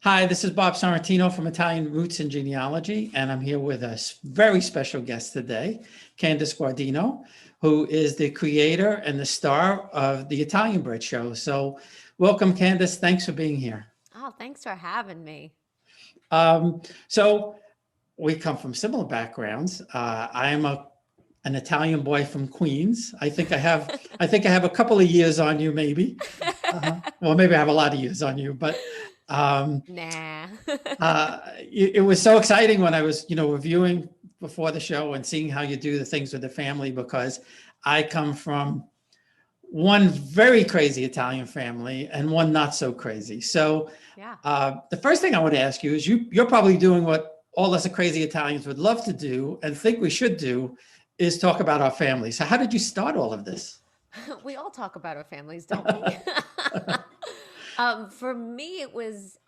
Hi, this is Bob Sorrentino from Italian Roots and Genealogy, and I'm here with a very special guest today, Candice Guardino, who is the creator and the star of the Italian Bred show. So welcome, Candice. Thanks for being here. Oh, thanks for having me. So we come from similar backgrounds. I am an Italian boy from Queens. I think I have a couple of years on you, maybe. Well, maybe I have a lot of years on you, but Nah. it was so exciting when I was, reviewing before the show and seeing how you do the things with the family, because I come from one very crazy Italian family and one not so crazy. So Yeah. the first thing I want to ask you is you're probably doing what all us crazy Italians would love to do and think we should do, is talk about our family. So how did you start all of this? We all talk about our families, don't we? For me, it was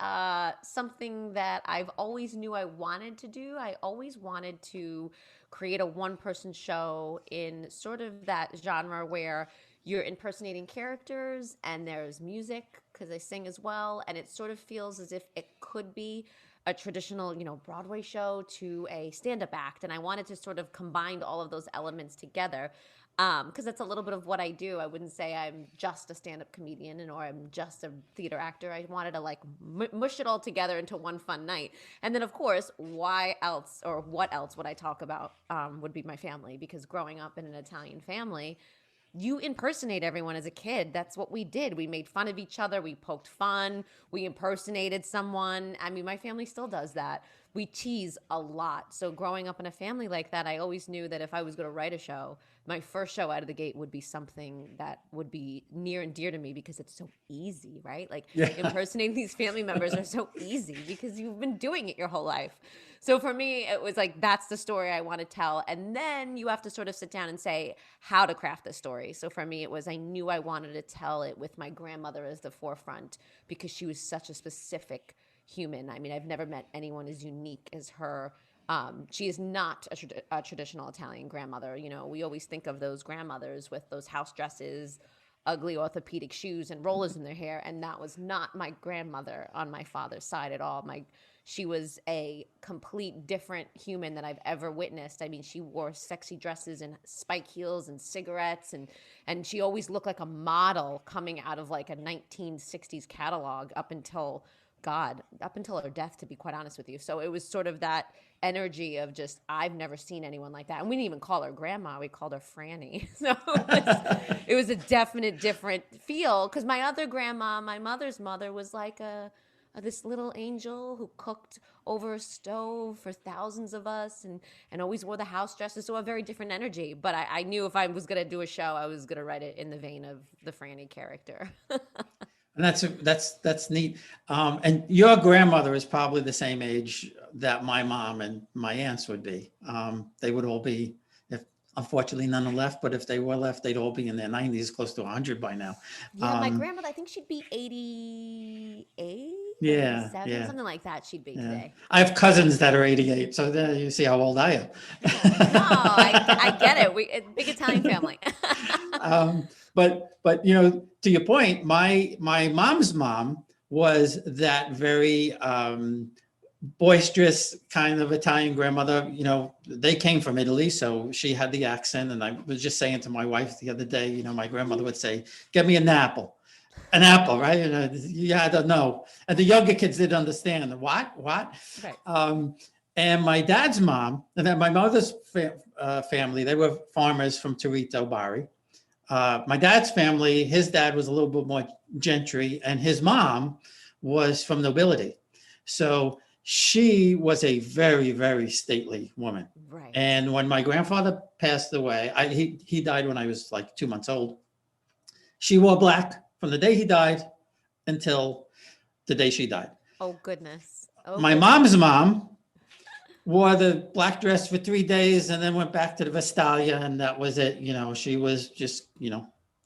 something that I've always knew I wanted to do. I always wanted to create a one-person show in sort of that genre where you're impersonating characters and there's music because I sing as well, and it sort of feels as if it could be a traditional, Broadway show to a stand-up act, and I wanted to sort of combine all of those elements together because that's a little bit of what I do. I wouldn't say I'm just a stand-up comedian or I'm just a theater actor. I wanted to like mush it all together into one fun night. And then, of course, why else or what else would I talk about would be my family, because growing up in an Italian family, you impersonate everyone as a kid. That's what we did. We made fun of each other. We poked fun. We impersonated someone. I mean, my family still does that. We tease a lot. So growing up in a family like that, I always knew that if I was going to write a show, my first show out of the gate would be something that would be near and dear to me because it's so easy, right? Like Yeah. impersonating these family members are so easy because you've been doing it your whole life. So for me, it was like, that's the story I want to tell. And then you have to sort of sit down and say how to craft the story. So for me, it was, I knew I wanted to tell it with my grandmother as the forefront because she was such a specific human. I mean, I've never met anyone as unique as her. She is not a traditional Italian grandmother. We always think of those grandmothers with those house dresses, ugly orthopedic shoes, and rollers in their hair. And that was not my grandmother on my father's side at all. She was a complete different human that I've ever witnessed. I mean, she wore sexy dresses and spike heels and cigarettes, and she always looked like a model coming out of like a 1960s catalog up until her death, to be quite honest with you. So it was sort of that energy of just, I've never seen anyone like that. And we didn't even call her grandma. We called her Franny. So it was a definite different feel, because my other grandma, my mother's mother, was like this little angel who cooked over a stove for thousands of us and always wore the house dresses. So a very different energy. But I knew if I was going to do a show, I was going to write it in the vein of the Franny character. And that's neat. And your grandmother is probably the same age that my mom and my aunts would be. They would all be, if unfortunately none are left, but if they were left, they'd all be in their 90s, close to 100 by now. Yeah, my grandmother, I think she'd be 88, Yeah, 87, yeah, something like that she'd be yeah. today. I have cousins that are 88, so there you see how old I am. Yeah. No, I get it. Big Italian family. But to your point, my mom's mom was that very boisterous kind of Italian grandmother. They came from Italy, so she had the accent. And I was just saying to my wife the other day, my grandmother would say, "Get me an apple." An apple, right? You had to know. And the younger kids didn't understand. What? Right. And my dad's mom, and then my mother's family, they were farmers from Torito, Bari. My dad's family, his dad was a little bit more gentry, and his mom was from nobility. So she was a very, very stately woman. Right. And when my grandfather passed away, he died when I was like 2 months old. She wore black from the day he died until the day she died. Oh, goodness. My mom's mom wore the black dress for 3 days and then went back to the Vestalia, and that was it. She was just,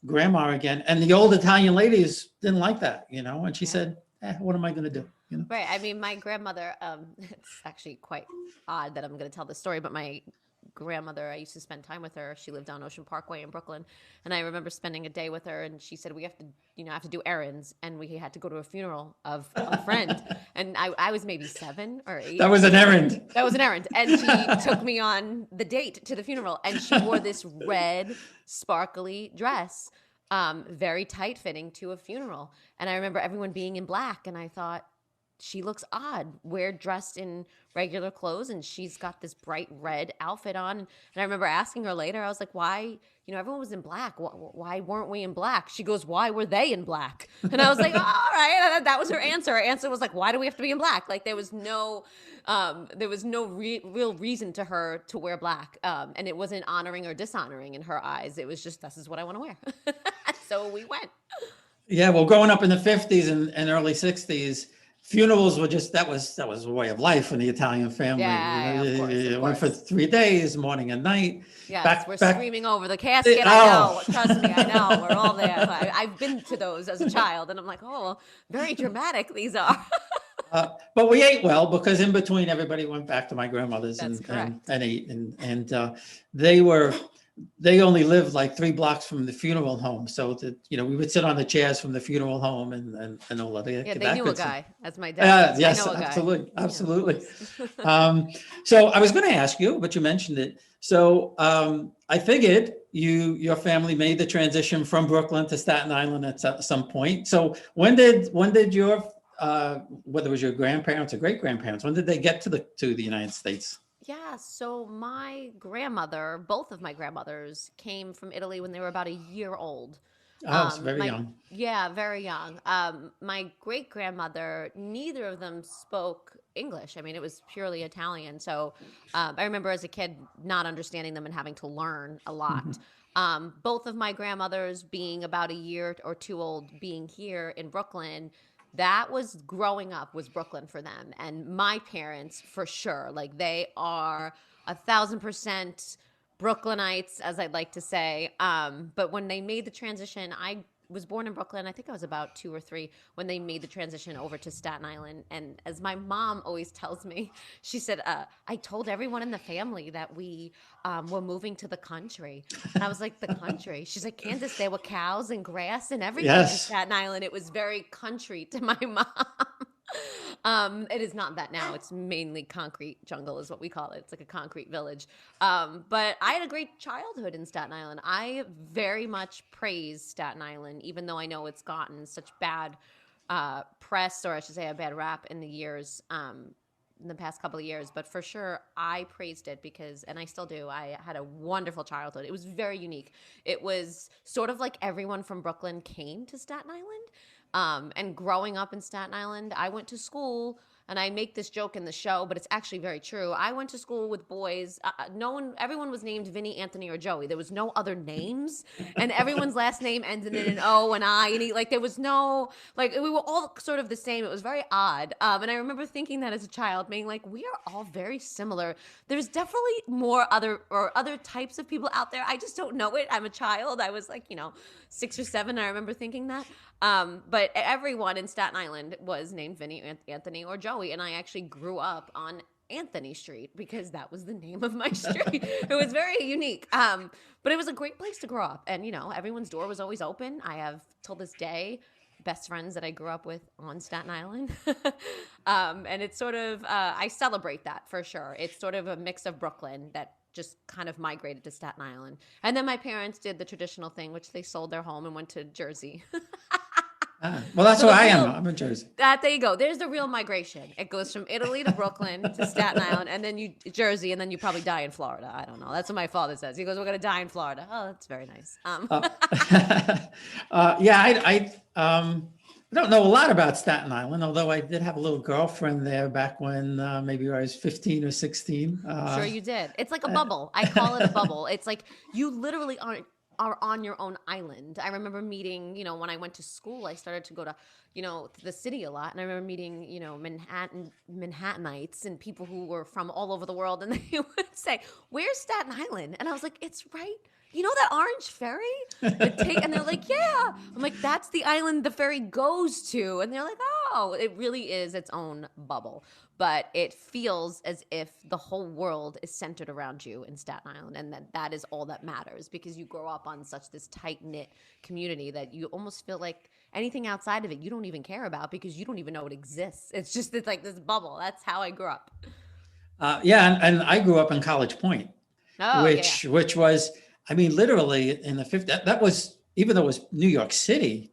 grandma again. And the old Italian ladies didn't like that, and she said, what am I going to do? Right. I mean, my grandmother, it's actually quite odd that I'm going to tell this story, but my grandmother, I used to spend time with her. She lived on Ocean Parkway in Brooklyn. And I remember spending a day with her, and she said, we have to, I have to do errands. And we had to go to a funeral of a friend. And I was maybe 7 or 8. That was an errand. That was an errand. And she took me on the date to the funeral. And she wore this red, sparkly dress, very tight fitting, to a funeral. And I remember everyone being in black. And I thought, she looks odd. We're dressed in regular clothes, and she's got this bright red outfit on. And I remember asking her later, I was like, why, everyone was in black. Why weren't we in black? She goes, why were they in black? And I was like, all right. That was her answer. Her answer was like, why do we have to be in black? Like there was no real reason to her to wear black. And it wasn't honoring or dishonoring in her eyes. It was just, this is what I want to wear. So we went. Yeah. Well, growing up in the 50s and early 60s, funerals were just, that was a way of life in the Italian family. Yeah, of course, It went for 3 days, morning and night. Yes, we're screaming over the casket. I know. Trust me, I know. We're all there. I've been to those as a child, and I'm like, oh, very dramatic these are. But we ate well, because in between everybody went back to my grandmother's and ate. And they only lived like 3 blocks from the funeral home. So that, we would sit on the chairs from the funeral home and all of that. Yeah, they knew a guy, as my dad. Yes, absolutely. Absolutely. So I was going to ask you, but you mentioned it. So I figured your family made the transition from Brooklyn to Staten Island at some point. So when did your, whether it was your grandparents or great grandparents, when did they get to the United States? Yeah, so my grandmother, both of my grandmothers, came from Italy when they were about a year old. Oh, it's very young. Yeah, very young. My great grandmother, neither of them spoke English. I mean, it was purely Italian. So I remember as a kid not understanding them and having to learn a lot. Mm-hmm. Both of my grandmothers being about a year or 2 old, being here in Brooklyn, that was growing up was Brooklyn for them. And my parents, for sure, like they are 1,000% Brooklynites, as I'd like to say. But when they made the transition, I was born in Brooklyn. I think I was about 2 or 3 when they made the transition over to Staten Island. And as my mom always tells me, she said, I told everyone in the family that we were moving to the country. And I was like, the country? She's like, Candice, there were cows and grass and everything in Staten Island. It was very country to my mom. It is not that now. It's mainly concrete jungle is what we call it. It's like a concrete village. But I had a great childhood in Staten Island. I very much praise Staten Island, even though I know it's gotten such bad press, or I should say a bad rap in the years, in the past couple of years. But for sure, I praised it because, and I still do, I had a wonderful childhood. It was very unique. It was sort of like everyone from Brooklyn came to Staten Island. And growing up in Staten Island, I went to school, and I make this joke in the show, but it's actually very true. I went to school with boys. Everyone was named Vinny, Anthony, or Joey. There was no other names, and everyone's last name ended in an O and I, and there was no, we were all sort of the same. It was very odd. And I remember thinking that as a child, being like, we are all very similar. There's definitely more other types of people out there. I just don't know it. I'm a child. I was 6 or 7. I remember thinking that. But everyone in Staten Island was named Vinny, Anthony, or Joey. And I actually grew up on Anthony Street because that was the name of my street. It was very unique. But it was a great place to grow up. And, everyone's door was always open. I have, till this day, best friends that I grew up with on Staten Island. And it's sort of, I celebrate that for sure. It's sort of a mix of Brooklyn that just kind of migrated to Staten Island. And then my parents did the traditional thing, which they sold their home and went to Jersey. Well, that's where I am. I'm in Jersey. There you go. There's the real migration. It goes from Italy to Brooklyn to Staten Island, and then Jersey, and then you probably die in Florida. I don't know. That's what my father says. He goes, "We're gonna die in Florida." Oh, that's very nice. I don't know a lot about Staten Island, although I did have a little girlfriend there back when maybe I was 15 or 16. Sure you did. It's like a bubble. I call it a bubble. It's like you literally are on your own island. I remember meeting, when I went to school, I started to go to, the city a lot. And I remember meeting, Manhattanites and people who were from all over the world. And they would say, "Where's Staten Island?" And I was like, "It's right. You know that orange ferry?" And they're like, "Yeah." I'm like, "That's the island the ferry goes to." And they're like, no, it really is its own bubble. But it feels as if the whole world is centered around you in Staten Island, and that is all that matters, because you grow up on such this tight-knit community that you almost feel like anything outside of it you don't even care about, because you don't even know it exists. It's like this bubble. That's how I grew up. Yeah, and I grew up in College Point, Oh, yeah. which was, I mean, literally in the 50s. That was, even though it was New York City,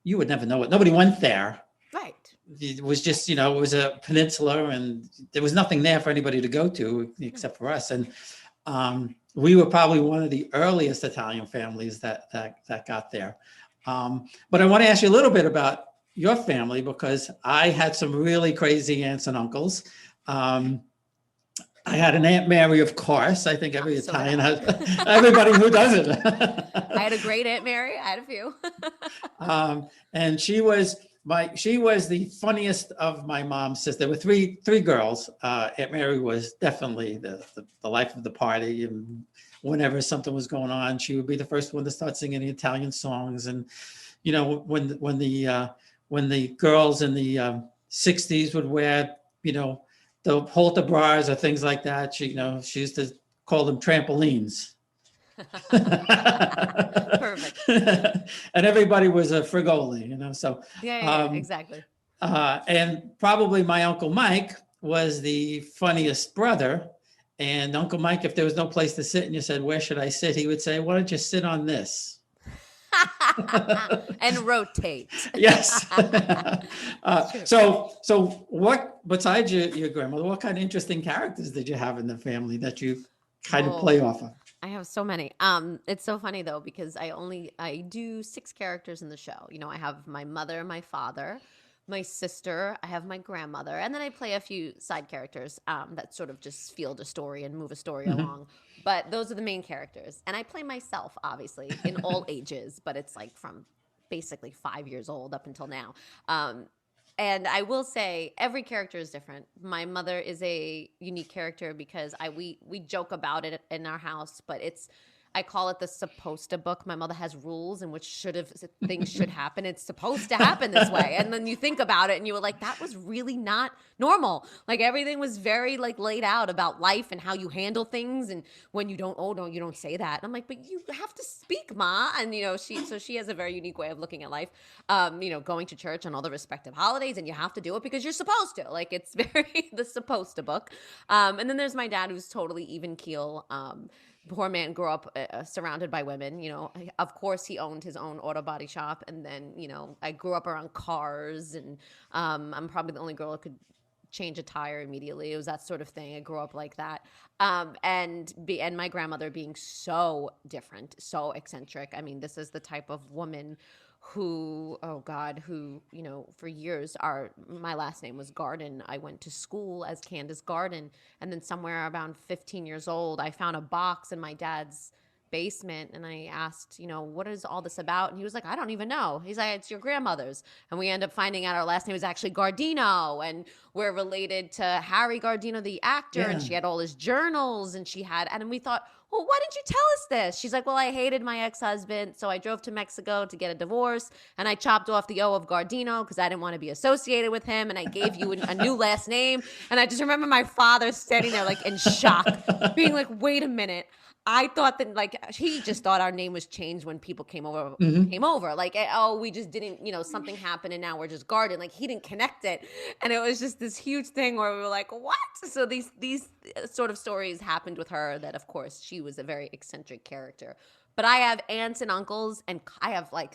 you would never know it. Nobody went there. Right. It was just, it was a peninsula, and there was nothing there for anybody to go to except for us. And we were probably one of the earliest Italian families that got there. But I want to ask you a little bit about your family, because I had some really crazy aunts and uncles. I had an Aunt Mary, of course. I think every Italian has, everybody who doesn't. I had a great Aunt Mary. I had a few. And she was the funniest of my mom's sisters. There were three girls. Aunt Mary was definitely the life of the party. And whenever something was going on, she would be the first one to start singing the Italian songs. And, when the girls in the 60s would wear, the halter bras or things like that, she used to call them trampolines. Perfect. And everybody was a Frigoli, so. Yeah, exactly. And probably my Uncle Mike was the funniest brother. And Uncle Mike, if there was no place to sit and you said, "Where should I sit?" he would say, "Why don't you sit on this?" And rotate. Yes. So what, besides your grandmother, what kind of interesting characters did you have in the family that you kind of play off of? I have so many. It's so funny though, because I do 6 characters in the show. I have my mother, my father, my sister, I have my grandmother, and then I play a few side characters that sort of just field a story and move a story along. But those are the main characters. And I play myself, obviously, in all ages, but it's like from basically 5 years old up until now. And I will say every character is different. My mother is a unique character because we joke about it in our house, but I call it the supposed to book. My mother has rules in which things should happen. It's supposed to happen this way. And then you think about it and you were like, that was really not normal. Like everything was very laid out about life and how you handle things. And when you don't, no, you don't say that. And I'm like, but you have to speak, Ma. And, she has a very unique way of looking at life, going to church on all the respective holidays, and you have to do it because you're supposed to. Like it's very the supposed to book. And then there's my dad, who's totally even keel. Poor man grew up surrounded by women. Of course he owned his own auto body shop. And then, I grew up around cars, and I'm probably the only girl who could change a tire immediately. It was that sort of thing. I grew up like that. And my grandmother being so different, so eccentric. I mean, this is the type of woman who, for years, my last name was Garden. I went to school as Candice Guardino, and then somewhere around 15 years old, I found a box in my dad's basement, and I asked, what is all this about? And he was like, I don't even know. He's like, it's your grandmother's. And we end up finding out our last name is actually Guardino, and we're related to Harry Guardino, the actor, and she had all his journals, and we thought, well, why didn't you tell us this? She's like, well, I hated my ex-husband, so I drove to Mexico to get a divorce, and I chopped off the O of Guardino because I didn't want to be associated with him, and I gave you a new last name. And I just remember my father standing there in shock, being like, wait a minute. I thought that he just thought our name was changed when people came over. We just didn't, something happened and now we're just Garden. He didn't connect it. And it was just this huge thing where we were like, what? So these sort of stories happened with her that, of course, she was a very eccentric character. But I have aunts and uncles, and I have I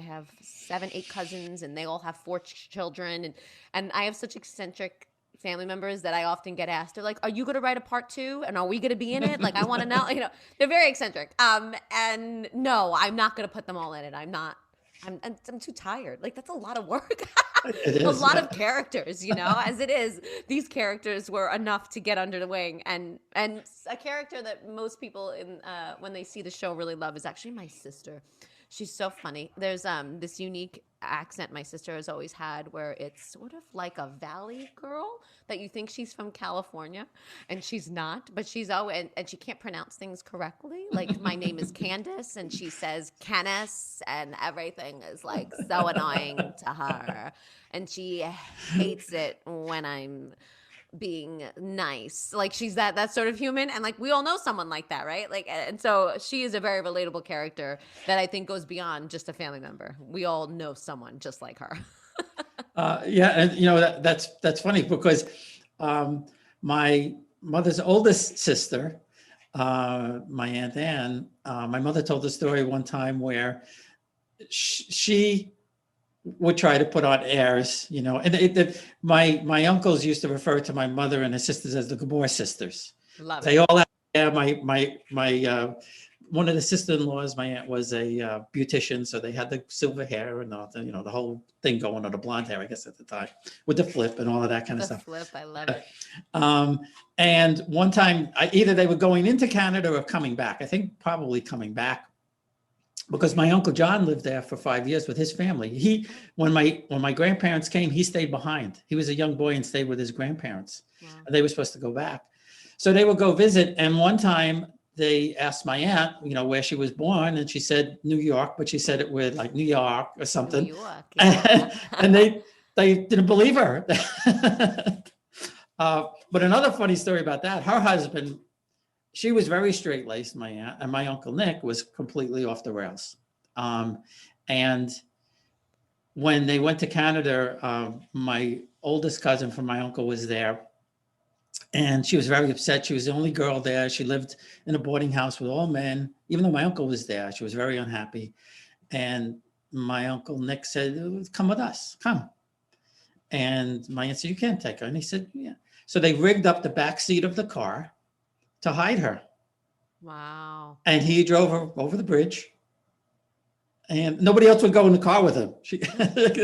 have 7, 8 cousins, and they all have 4 children. And I have such eccentric family members that I often get asked, they're like, are you going to write a part 2? And are we going to be in it? I want to know, they're very eccentric. And no, I'm not going to put them all in it. I'm too tired. That's a lot of work. It is, a lot of characters, as it is. These characters were enough to get under the wing. And a character that most people when they see the show really love is actually my sister. She's so funny. There's this unique accent my sister has always had, where it's sort of like a valley girl that you think she's from California and she's not, but she's always, and she can't pronounce things correctly. Like my name is Candice and she says Candice, and everything is like so annoying to her. And she hates it when I'm being nice. Like she's that sort of human, and like we all know someone like that, right? Like, and so she is a very relatable character that I think goes beyond just a family member. We all know someone just like her. Yeah, and you know that's funny because my mother's oldest sister, my Aunt Anne, my mother told a story one time where she would try to put on airs, you know, and my uncles used to refer to my mother and her sisters as the Gabor sisters. Love They it. all had, yeah, my one of the sister-in-laws, my aunt was a beautician, so they had the silver hair and the, you know, the whole thing going, or the blonde hair, I guess at the time, with the flip and all of that kind of The stuff. flip, I love it. And one time, either they were going into Canada or coming back. I think probably coming back, because my Uncle John lived there for 5 years with his family. When my grandparents came, he stayed behind. He was a young boy and stayed with his grandparents. Wow. And they were supposed to go back. So they would go visit. And one time they asked my aunt, you know, where she was born. And she said New York, but she said it with like New York or something. New York, yeah. And they didn't believe her. But another funny story about that, her husband, she was very straight-laced, my aunt, and my Uncle Nick was completely off the rails. And when they went to Canada, my oldest cousin from my uncle was there, and she was very upset. She was the only girl there. She lived in a boarding house with all men. Even though my uncle was there, she was very unhappy. And my Uncle Nick said, come with us, come. And my aunt said, you can't take her. And he said, yeah. So they rigged up the back seat of the car to hide her. Wow. And he drove her over the bridge. And nobody else would go in the car with him.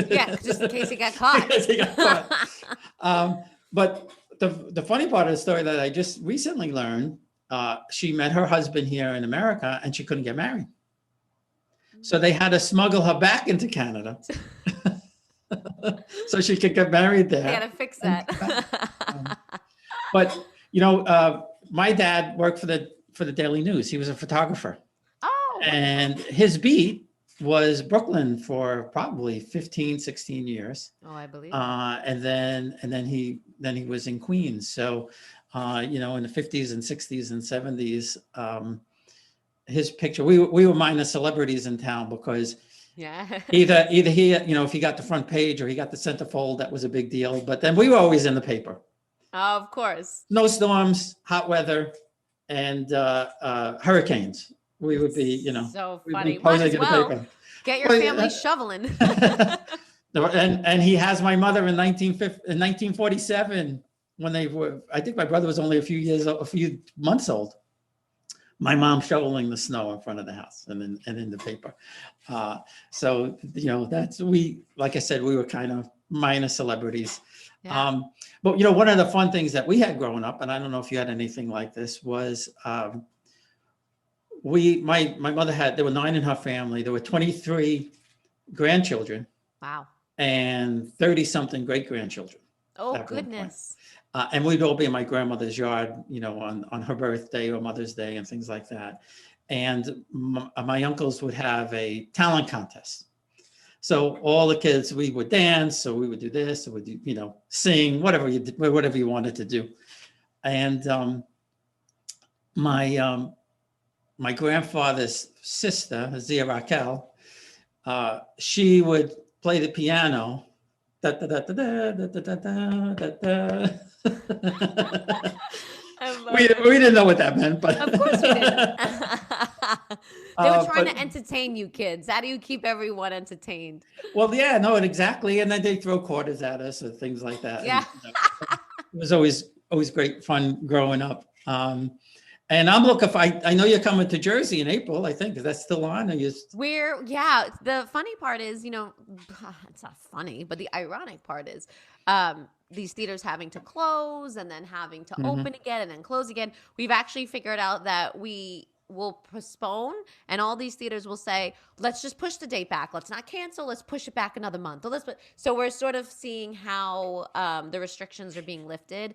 Yeah, just in case he got caught. Because he got caught. But the funny part of the story that I just recently learned, she met her husband here in America and she couldn't get married. So they had to smuggle her back into Canada so she could get married there. They gotta fix that. But, you know, my dad worked for the Daily News. He was a photographer. Oh. And his beat was Brooklyn for probably 15, 16 years. Oh, I believe. And then he was in Queens. So, you know, in the 50s and 60s and 70s, his picture, we were minor celebrities in town because yeah. either he, you know, if he got the front page or he got the centerfold, that was a big deal. But then we were always in the paper. Of course. Snowstorms, hot weather, and hurricanes. We would be, you know, So we'd funny. be Might posing as in the well. paper. Get your Well, family shoveling. And he has my mother in 1947 when they were, I think my brother was only a few months old. My mom shoveling the snow in front of the house and in the paper. So, you know, like I said, we were kind of minor celebrities. Yeah. But, you know, one of the fun things that we had growing up, and I don't know if you had anything like this, was my mother there were 9 in her family. There were 23 grandchildren. Wow. And 30 something great grandchildren. Oh, at one point. goodness. And we'd all be in my grandmother's yard, you know, on her birthday or Mother's Day and things like that. And my uncles would have a talent contest. So all the kids, we would dance, or we would do this, or would do, you know, sing, whatever you wanted to do. And my grandfather's sister, Zia Raquel, she would play the piano. Da, da, da, da, da, da, da, da, da, da. We didn't know what that meant, but of course we didn't. They were trying to entertain you kids. How do you keep everyone entertained? Well, yeah, no, exactly. And then they throw quarters at us or things like that. Yeah. And, it was always great fun growing up. And I'm looking for, I know you're coming to Jersey in April, I think. Is that still on? Or yeah. The funny part is, you know, it's not funny, but the ironic part is these theaters having to close and then having to open again and then close again. We've actually figured out that we will postpone, and all these theaters will say, let's just push the date back. Let's not cancel. Let's push it back another month. So we're sort of seeing how the restrictions are being lifted.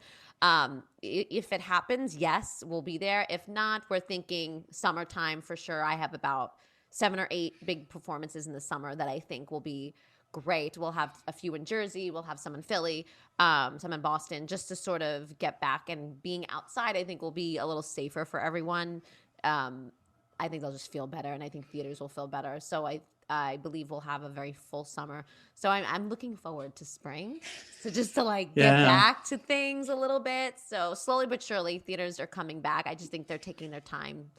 If it happens, yes, we'll be there. If not, we're thinking summertime for sure. I have about 7 or 8 big performances in the summer that I think will be great. We'll have a few in Jersey. We'll have some in Philly, some in Boston, just to sort of get back. And being outside, I think, will be a little safer for everyone. I think they'll just feel better, and I think theaters will feel better. So I believe we'll have a very full summer. So I'm looking forward to spring. So just to like get back to things a little bit. So slowly but surely, theaters are coming back. I just think they're taking their time.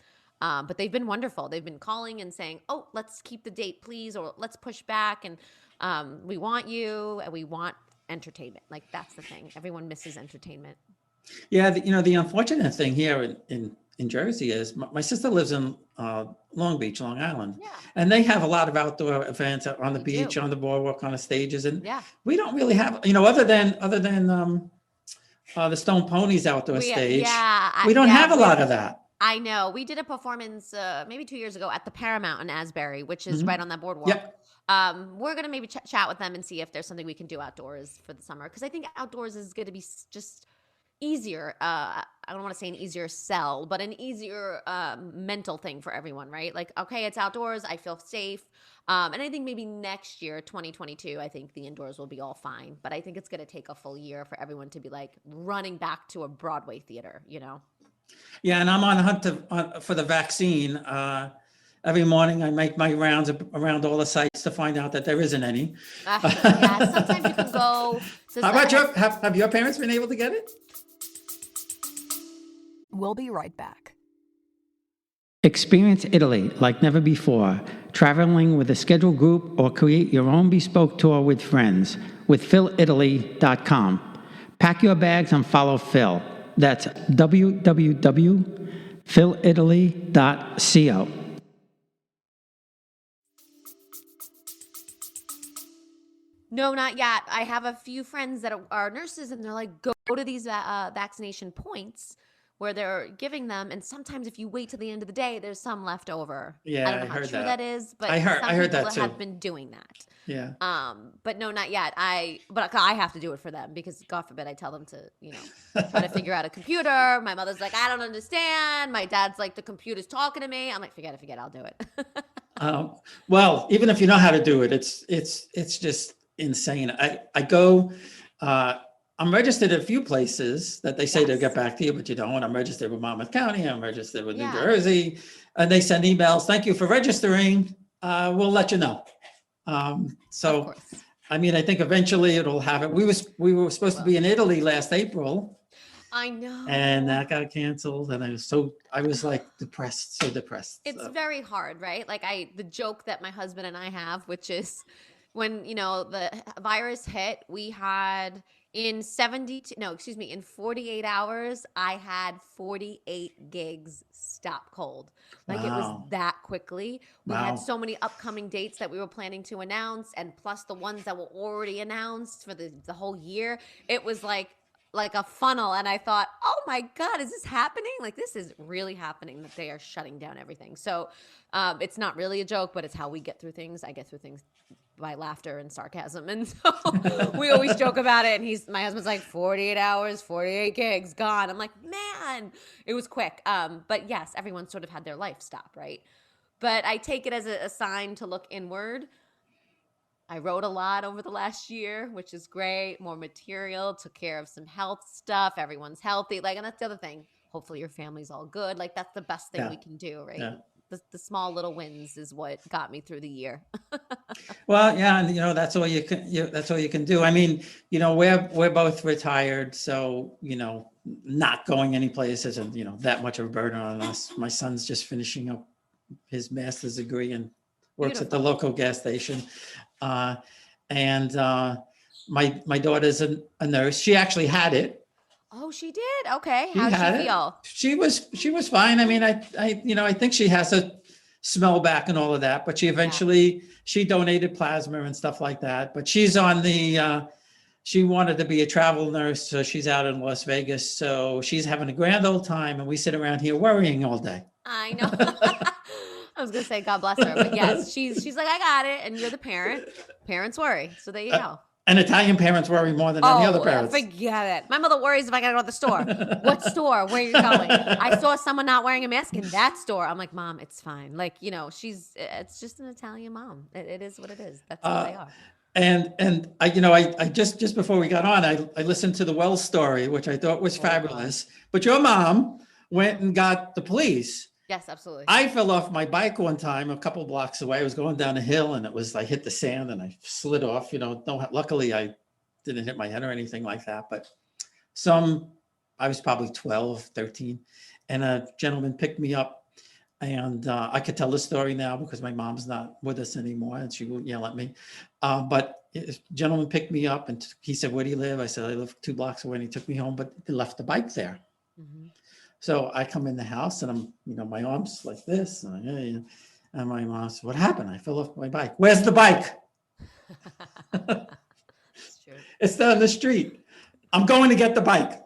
But they've been wonderful. They've been calling and saying, oh, let's keep the date, please, or let's push back. And we want you, and we want entertainment. Like, that's the thing. Everyone misses entertainment. Yeah, the unfortunate thing here in Jersey is my sister lives in Long Beach, Long Island, and they have a lot of outdoor events on the beach, on the boardwalk, on the stages, and we don't really have, other than the Stone Ponies outdoor stage, we don't have a lot of that. I know. We did a performance maybe 2 years ago at the Paramount in Asbury, which is right on that boardwalk. Yep. We're going to maybe chat with them and see if there's something we can do outdoors for the summer, because I think outdoors is going to be just easier. I don't want to say an easier sell, but an easier mental thing for everyone, right? Like, okay, it's outdoors. I feel safe. And I think maybe next year, 2022, I think the indoors will be all fine. But I think it's going to take a full year for everyone to be like running back to a Broadway theater, Yeah, and I'm on a hunt for the vaccine. Every morning I make my rounds around all the sites to find out that there isn't any. Yeah, sometimes you can go. How about have your parents been able to get it? We'll be right back. Experience Italy like never before, traveling with a scheduled group or create your own bespoke tour with friends with PhilItaly.com. Pack your bags and follow Phil. That's www.philitaly.co. No, not yet. I have a few friends that are nurses, and they're like, go to these vaccination points where they're giving them. And sometimes if you wait till the end of the day, there's some left over. Yeah, I don't know how true that is, but I heard that too. Have been doing that. Yeah. But no, not yet. But I have to do it for them, because God forbid I tell them to, try to figure out a computer. My mother's like, I don't understand. My dad's like, the computer's talking to me. I'm like, forget it. I'll do it. Well, even if you know how to do it, it's just insane. I go, I'm registered at a few places that they say they'll get back to you, but you don't. I'm registered with Monmouth County. I'm registered with New Jersey, and they send emails. Thank you for registering. We'll let you know. So, I mean, I think eventually it'll happen. We were supposed to be in Italy last April. I know. And that got canceled, and I was like depressed, so depressed. It's very hard, right? Like the joke that my husband and I have, which is when, the virus hit, we had in 48 hours, I had 48 gigs stop cold. Like It was that quickly. We had so many upcoming dates that we were planning to announce, and plus the ones that were already announced for the whole year. It was like a funnel. And I thought, oh my God, is this happening? Like, this is really happening, that they are shutting down everything. So it's not really a joke, but it's how we get through things. I get through things by laughter and sarcasm. And so we always joke about it. And my husband's like, 48 hours, 48 gigs gone. I'm like, man, it was quick. But yes, everyone sort of had their life stop, right? But I take it as a sign to look inward. I wrote a lot over the last year, which is great. More material, took care of some health stuff. Everyone's healthy. And that's the other thing. Hopefully your family's all good. Like, that's the best thing we can do, right? Yeah. The small little wins is what got me through the year. Well, yeah, and that's all you can. That's all you can do. I mean, we're both retired, so not going any place isn't that much of a burden on us. My son's just finishing up his master's degree and works at the local gas station, and my daughter's a nurse. She actually had it. Oh, she did. Okay, how'd she feel? She was fine. I mean, I think she has a smell back and all of that, but she eventually she donated plasma and stuff like that. But she's on she wanted to be a travel nurse, so she's out in Las Vegas. So she's having a grand old time, and we sit around here worrying all day. I know. I was gonna say God bless her, but yes, she's like, I got it, and you're the parent. Parents worry, so there you go. And Italian parents worry more than any other parents. Forget it. My mother worries if I gotta go to the store. What store? Where are you going? I saw someone not wearing a mask in that store. I'm like, Mom, it's fine. Like, it's just an Italian mom. It is what it is. That's what they are. And I just before we got on, I listened to the Wells story, which I thought was fabulous. But your mom went and got the police. Yes, absolutely. I fell off my bike one time a couple blocks away. I was going down a hill and I hit the sand and I slid off. Luckily I didn't hit my head or anything like that. But I was probably 12, 13, and a gentleman picked me up. And I could tell the story now because my mom's not with us anymore and she won't yell at me. But a gentleman picked me up and he said, "Where do you live?" I said, "I live 2 blocks away," and he took me home, but he left the bike there. Mm-hmm. So I come in the house and I'm, my arms like this. And my mom said, "What happened?" I fell off my bike. "Where's the bike?" It's true. "It's down the street." "I'm going to get the bike."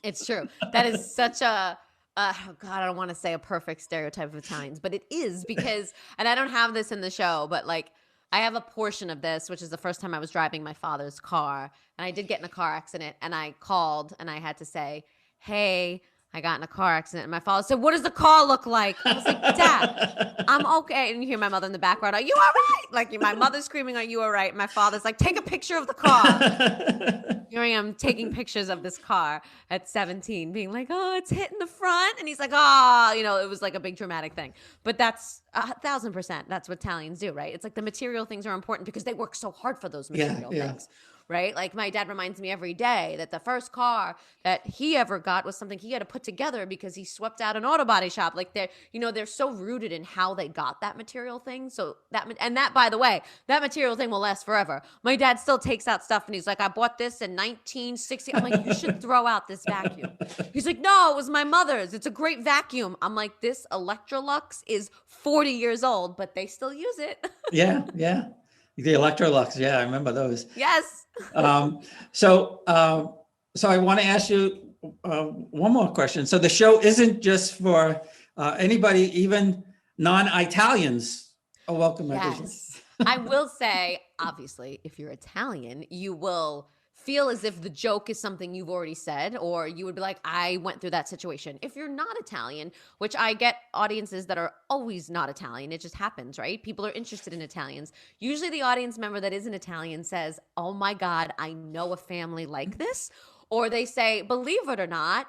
It's true. That is such a, oh God, I don't want to say a perfect stereotype of Italians, but it is because, and I don't have this in the show, but like I have a portion of this, which is the first time I was driving my father's car and I did get in a car accident and I called and I had to say, "Hey, I got in a car accident." And my father said, "What does the car look like?" I was like, "Dad, I'm okay." And you hear my mother in the background, "Are you all right?" Like my mother's screaming, "Are you all right?" My father's like, "Take a picture of the car." Here I am taking pictures of this car at 17, being like, "Oh, it's hitting the front." And he's like, "Oh," it was like a big dramatic thing. But that's 1,000%. That's what Italians do, right? It's like the material things are important because they work so hard for those material things. Right? Like my dad reminds me every day that the first car that he ever got was something he had to put together because he swept out an auto body shop. Like they're so rooted in how they got that material thing. So that, by the way, that material thing will last forever. My dad still takes out stuff and he's like, "I bought this in 1960. I'm like, "You should throw out this vacuum." He's like, "No, it was my mother's. It's a great vacuum." I'm like, "This Electrolux is 40 years old, but they still use it." Yeah. The Electrolux. Yeah, I remember those. Yes. So I want to ask you one more question. So the show isn't just for anybody, even non-Italians are welcome. Yes. I will say, obviously, if you're Italian, you will feel as if the joke is something you've already said, or you would be like, "I went through that situation." If you're not Italian, which I get audiences that are always not Italian, it just happens, right? People are interested in Italians. Usually the audience member that isn't Italian says, "Oh my God, I know a family like this." Or they say, "Believe it or not,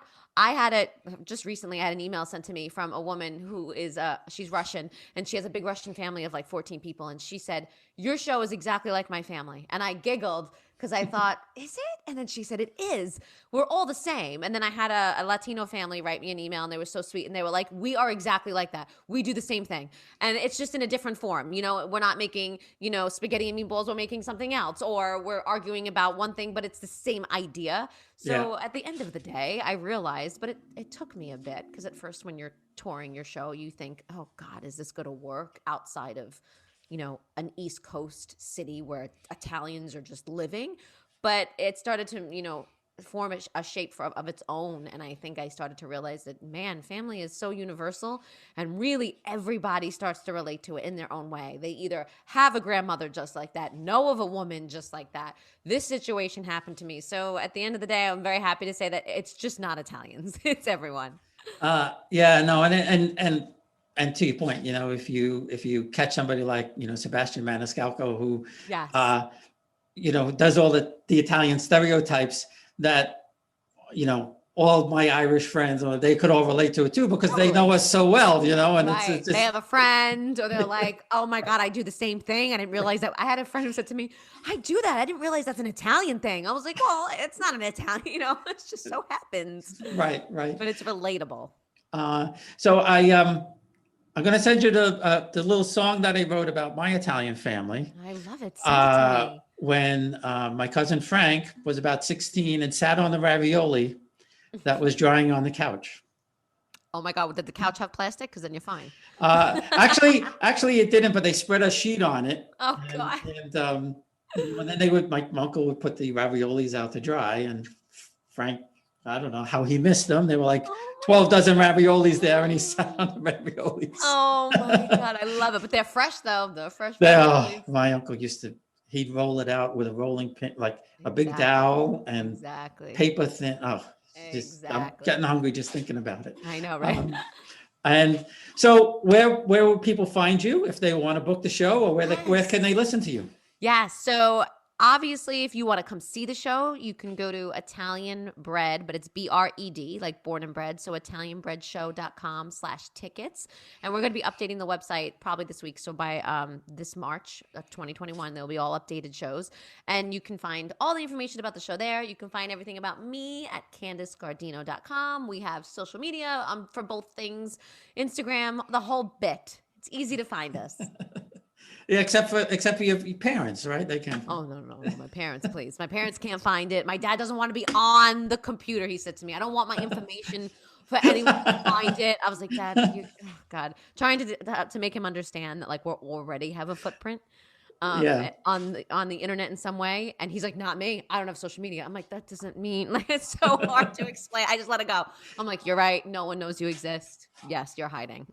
just recently I had an email sent to me from a woman who is, she's Russian and she has a big Russian family of like 14 people. And she said, 'Your show is exactly like my family.' And I giggled because I thought, is it? And then she said, 'It is. We're all the same.' And then I had a Latino family write me an email and they were so sweet. And they were like, 'We are exactly like that. We do the same thing.' And it's just in a different form. We're not making, spaghetti and meatballs. We're making something else, or we're arguing about one thing, but it's the same idea. So at the end of the day, I realized, but it took me a bit because at first when you're touring your show, you think, "Oh God, is this going to work outside of an East Coast city where Italians are just living?" But it started to, form a shape of its own. And I think I started to realize that, man, family is so universal and really everybody starts to relate to it in their own way. They either have a grandmother just like that, know of a woman just like that. This situation happened to me. So at the end of the day, I'm very happy to say that it's just not Italians. It's everyone. And to your point, if you catch somebody like, Sebastian Maniscalco, who, Yes. Does all the Italian stereotypes that, all my Irish friends, or they could all relate to it too, because they know us so well, and right. it's they have a friend, or they're like, "Oh my God, I do the same thing. I didn't realize that." I had a friend who said to me, "I do that. I didn't realize that's an Italian thing." I was like, "Well, it's not an Italian, it just so happens." Right. But it's relatable. So I'm going to send you the little song that I wrote about my Italian family. I love it. Send it to me. When my cousin Frank was about 16 and sat on the ravioli that was drying on the couch. Oh my God, did the couch have plastic? Because then you're fine. Actually it didn't, but they spread a sheet on it. Oh God. And then my uncle would put the raviolis out to dry, and Frank I don't know how he missed them. They were like Oh 12 dozen raviolis there, and he sat on the raviolis. Oh my God, I love it. But they're fresh though. They're fresh. My uncle he'd roll it out with a rolling pin, like a big Exactly. dowel and Exactly. paper thin. Oh, I'm Exactly. getting hungry just thinking about it. I know, right? And so where will people find you if they want to book the show, or where can they listen to you? Yeah. So obviously, if you want to come see the show, you can go to Italian Bred, but it's BRED, like born and bred. So ItalianBredShow.com/tickets. And we're going to be updating the website probably this week. So by this March of 2021, there'll be all updated shows. And you can find all the information about the show there. You can find everything about me at CandiceGuardino.com. We have social media for both things, Instagram, the whole bit. It's easy to find us. Yeah, except for your parents, right? They can. Oh, no, my parents, please. My parents can't find it. My dad doesn't want to be on the computer, he said to me. I don't want my information for anyone to find it. I was like, Dad, God, trying to make him understand that like we already have a footprint on the internet in some way. And he's like, not me. I don't have social media. I'm like, that doesn't mean, like, it's so hard to explain. I just let it go. I'm like, you're right. No one knows you exist. Yes, you're hiding.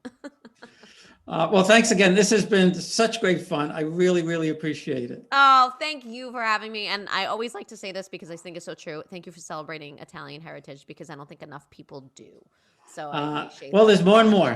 Well, thanks again. This has been such great fun. I really, really appreciate it. Oh, thank you for having me. And I always like to say this because I think it's so true. Thank you for celebrating Italian heritage, because I don't think enough people do. So I appreciate Well, that. there's more and more.